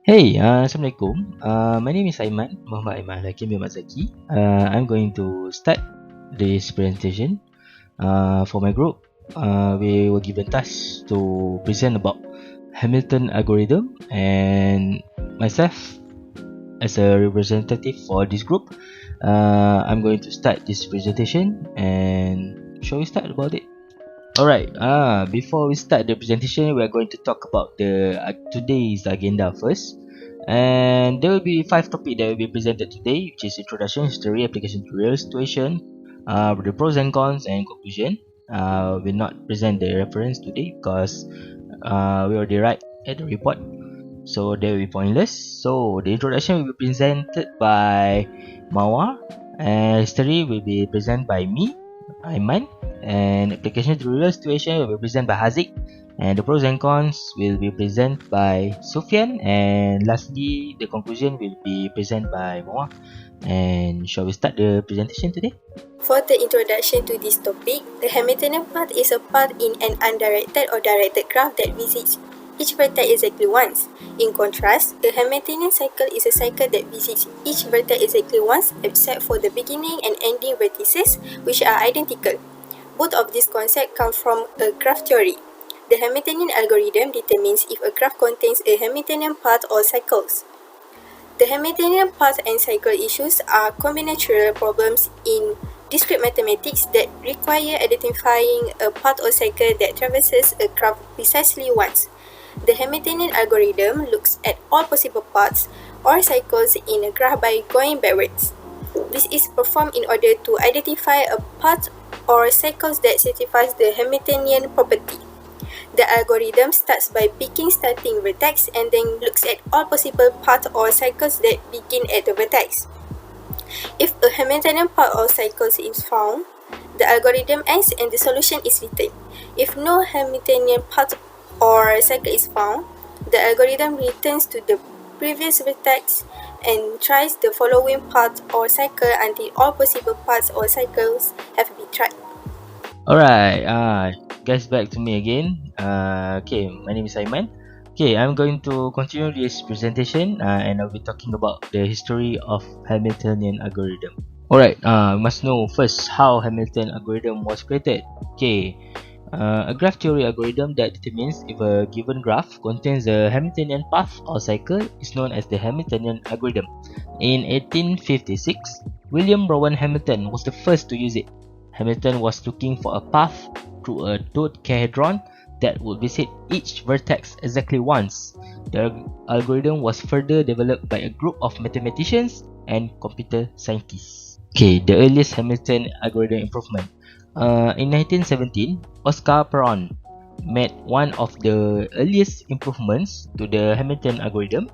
Assalamualaikum. My name is Aiman, Muhamad Aiman, Alhakim, Zaki. I'm going to start this presentation. For my group, we were given task to present about Hamilton algorithm, and myself as a representative for this group, I'm going to start this presentation. And shall we start about it? Alright, before we start the presentation, we are going to talk about the today's agenda first. And there will be 5 topics that will be presented today, which is introduction, history, application to real situation, the pros and cons, and conclusion. We'll not present the reference today because we already write at the report, so they will be pointless. So the introduction will be presented by Mawar, and history will be presented by me, Aiman, and application to real situation will be presented by Haziq, and the pros and cons will be presented by Sufyan, and lastly the conclusion will be presented by Mawar. And shall we start the presentation today? For the introduction to this topic, the Hamiltonian path is a path in an undirected or directed graph that visits each vertex exactly once. In contrast, the Hamiltonian cycle is a cycle that visits each vertex exactly once except for the beginning and ending vertices, which are identical. Both of these concepts come from a graph theory. The Hamiltonian algorithm determines if a graph contains a Hamiltonian path or cycles. The Hamiltonian path and cycle issues are combinatorial problems in discrete mathematics that require identifying a path or cycle that traverses a graph precisely once. The Hamiltonian algorithm looks at all possible paths or cycles in a graph by going backwards. This is performed in order to identify a path or cycles that satisfies the Hamiltonian property. The algorithm starts by picking starting vertex and then looks at all possible paths or cycles that begin at the vertex. If a Hamiltonian path or cycle is found, the algorithm ends and the solution is written. If no Hamiltonian path or cycle is found, the algorithm returns to the previous vertex and tries the following path or cycle until all possible paths or cycles have been tried. Alright, guys, back to me again. Okay, my name is Aiman. Okay, I'm going to continue this presentation, and I'll be talking about the history of Hamiltonian algorithm. Alright, we must know first how Hamilton algorithm was created. Okay, a graph theory algorithm that determines if a given graph contains a Hamiltonian path or cycle is known as the Hamiltonian algorithm. In 1856, William Rowan Hamilton was the first to use it. Hamilton was looking for a path through a dodecahedron that would visit each vertex exactly once. The algorithm was further developed by a group of mathematicians and computer scientists. Okay, the earliest Hamilton algorithm improvement. In 1917, Oscar Peron made one of the earliest improvements to the Hamilton algorithm.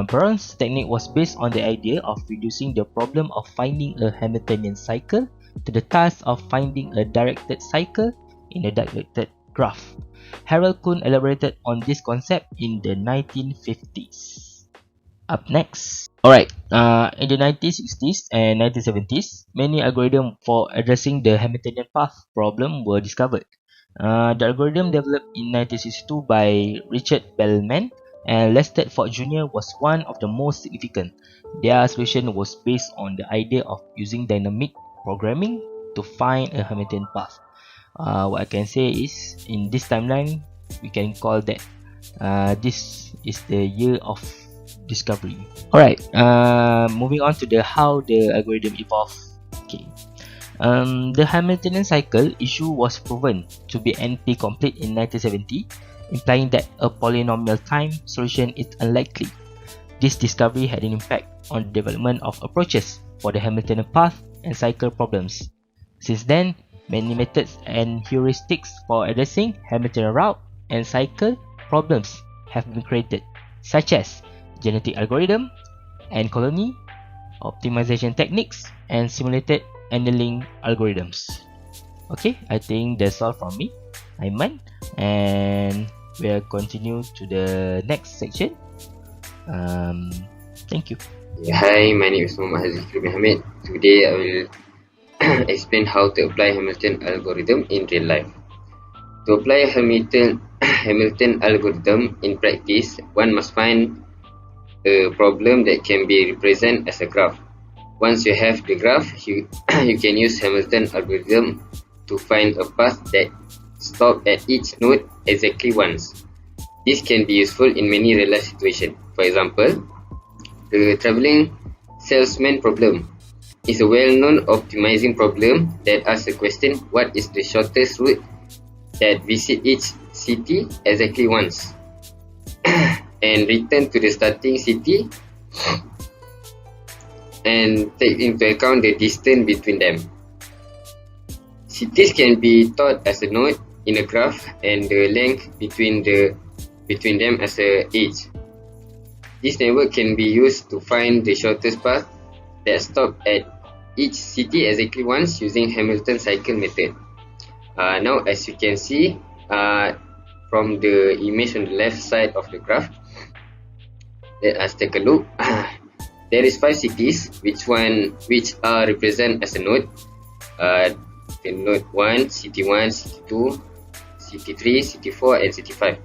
Peron's technique was based on the idea of reducing the problem of finding a Hamiltonian cycle to the task of finding a directed cycle in a directed graph. Harold Kuhn elaborated on this concept in the 1950s. Up next. Alright, in the 1960s and 1970s, many algorithms for addressing the Hamiltonian path problem were discovered. The algorithm developed in 1962 by Richard Bellman and Lester Ford Jr. was one of the most significant. Their solution was based on the idea of using dynamic programming to find a Hamiltonian path. What I can say is, in this timeline, we can call that this is the year of discovery. Alright, moving on to the how the algorithm evolved. Okay, the Hamiltonian cycle issue was proven to be NP-complete in 1970, implying that a polynomial time solution is unlikely. This discovery had an impact on the development of approaches for the Hamiltonian path and cycle problems. Since then, many methods and heuristics for addressing Hamiltonian route and cycle problems have been created, such as genetic algorithm and colony, optimization techniques, and simulated annealing algorithms. Okay, I think that's all from me, Aiman, and we'll continue to the next section. Thank you. Hi, my name is Muhamad Zikri Hamid. Today I will explain how to apply Hamilton algorithm in real life. To apply Hamilton algorithm in practice, one must find a problem that can be represented as a graph. Once you have the graph, you can use Hamilton algorithm to find a path that stops at each node exactly once. This can be useful in many real-life situations. For example, the traveling salesman problem is a well-known optimizing problem that asks the question, what is the shortest route that visits each city exactly once and return to the starting city and take into account the distance between them. Cities can be thought as a node in a graph and the length between them as a edge. This network can be used to find the shortest path that stops at each city exactly once using Hamilton cycle method. Now, as you can see from the image on the left side of the graph, let us take a look. There is 5 cities which are represented as a node. The node 1, city 1, city 2, city 3, city 4 and city 5.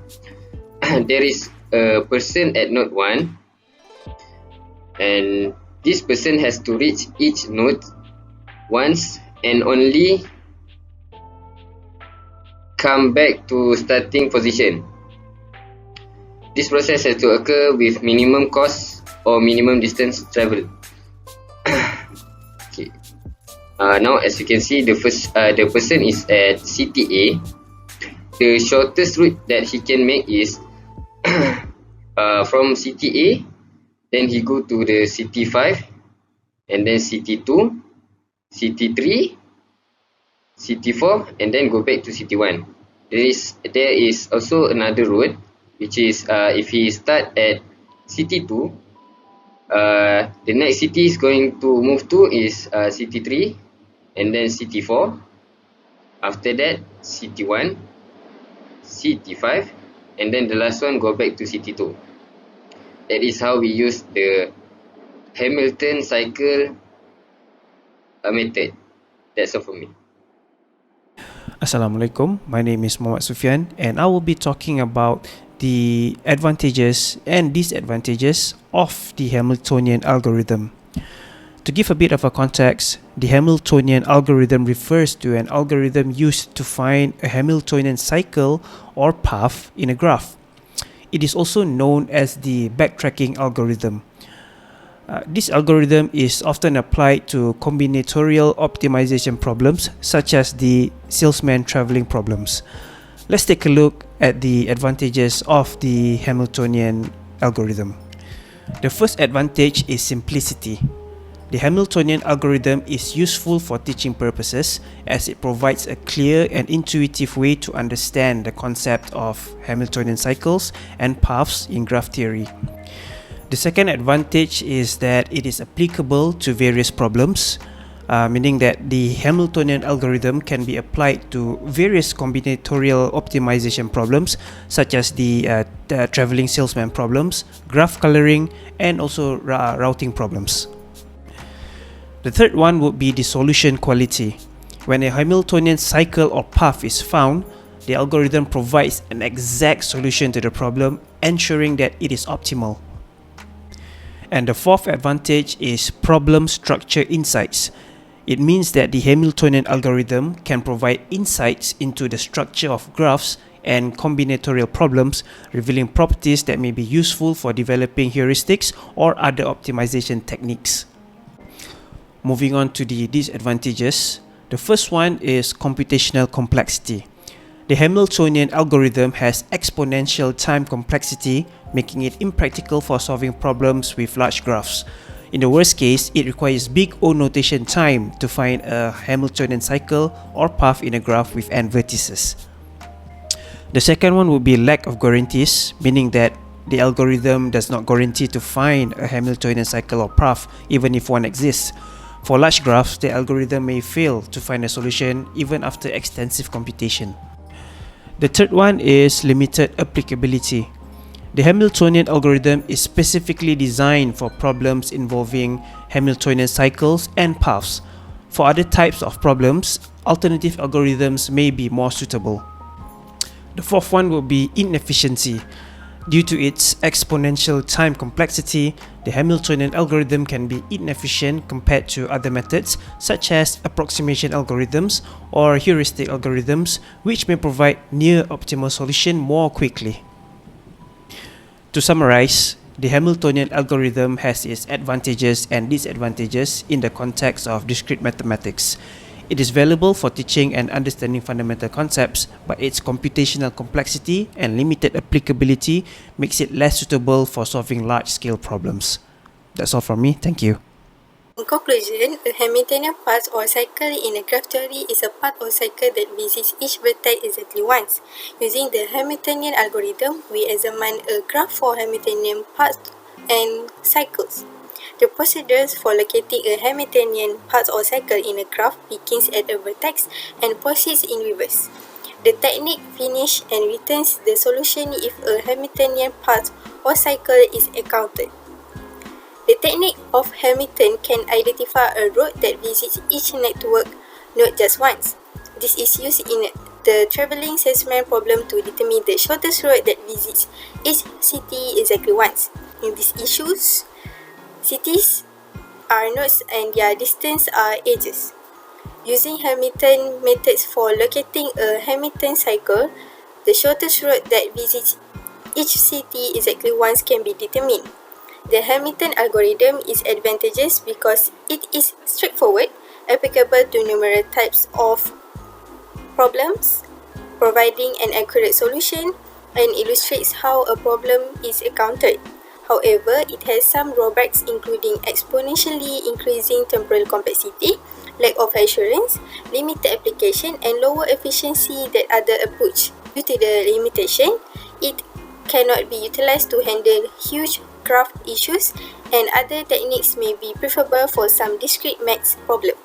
There is a person at node 1 and this person has to reach each node once and only come back to starting position. This process has to occur with minimum cost or minimum distance travel. Okay. Now, as you can see, the person is at city A. The shortest route that he can make is from city A, then he go to the city 5, and then city 2, city 3, city 4, and then go back to city 1. There is also another road, which is if he start at city 2, the next city is going to move to is city 3, and then city 4. After that, city 1, city 5, and then the last one go back to city 2. That is how we use the Hamilton cycle method. That's all for me. Assalamualaikum, my name is Sufyan and I will be talking about the advantages and disadvantages of the Hamiltonian algorithm. To give a bit of a context, the Hamiltonian algorithm refers to an algorithm used to find a Hamiltonian cycle or path in a graph. It is also known as the backtracking algorithm. This algorithm is often applied to combinatorial optimization problems such as the salesman traveling problems. Let's take a look at the advantages of the Hamiltonian algorithm. The first advantage is simplicity. The Hamiltonian algorithm is useful for teaching purposes as it provides a clear and intuitive way to understand the concept of Hamiltonian cycles and paths in graph theory. The second advantage is that it is applicable to various problems, meaning that the Hamiltonian algorithm can be applied to various combinatorial optimization problems such as the traveling salesman problems, graph coloring, and also routing problems. The third one would be the solution quality. When a Hamiltonian cycle or path is found, the algorithm provides an exact solution to the problem, ensuring that it is optimal. And the fourth advantage is problem structure insights. It means that the Hamiltonian algorithm can provide insights into the structure of graphs and combinatorial problems, revealing properties that may be useful for developing heuristics or other optimization techniques. Moving on to the disadvantages, the first one is computational complexity. The Hamiltonian algorithm has exponential time complexity, making it impractical for solving problems with large graphs. In the worst case, it requires big O notation time to find a Hamiltonian cycle or path in a graph with n vertices. The second one would be lack of guarantees, meaning that the algorithm does not guarantee to find a Hamiltonian cycle or path even if one exists. For large graphs, the algorithm may fail to find a solution even after extensive computation. The third one is limited applicability. The Hamiltonian algorithm is specifically designed for problems involving Hamiltonian cycles and paths. For other types of problems, alternative algorithms may be more suitable. The fourth one will be inefficiency. Due to its exponential time complexity, the Hamiltonian algorithm can be inefficient compared to other methods such as approximation algorithms or heuristic algorithms, which may provide near optimal solution more quickly. To summarize, the Hamiltonian algorithm has its advantages and disadvantages in the context of discrete mathematics. It is valuable for teaching and understanding fundamental concepts, but its computational complexity and limited applicability makes it less suitable for solving large-scale problems. That's all from me. Thank you. In conclusion, a Hamiltonian path or cycle in a graph theory is a path or cycle that visits each vertex exactly once. Using the Hamiltonian algorithm, we examine a graph for Hamiltonian paths and cycles. The procedures for locating a Hamiltonian path or cycle in a graph begins at a vertex and proceeds in reverse. The technique finishes and returns the solution if a Hamiltonian path or cycle is encountered. The technique of Hamilton can identify a road that visits each network node just once. This is used in the traveling salesman problem to determine the shortest road that visits each city exactly once. In these issues, cities are nodes and their distance are edges. Using Hamilton methods for locating a Hamilton cycle, the shortest road that visits each city exactly once can be determined. The Hamilton algorithm is advantageous because it is straightforward, applicable to numerous types of problems, providing an accurate solution, and illustrates how a problem is encountered. However, it has some drawbacks including exponentially increasing temporal complexity, lack of assurance, limited application, and lower efficiency than other approaches. Due to the limitation, it cannot be utilized to handle huge graph issues, and other techniques may be preferable for some discrete maths problems.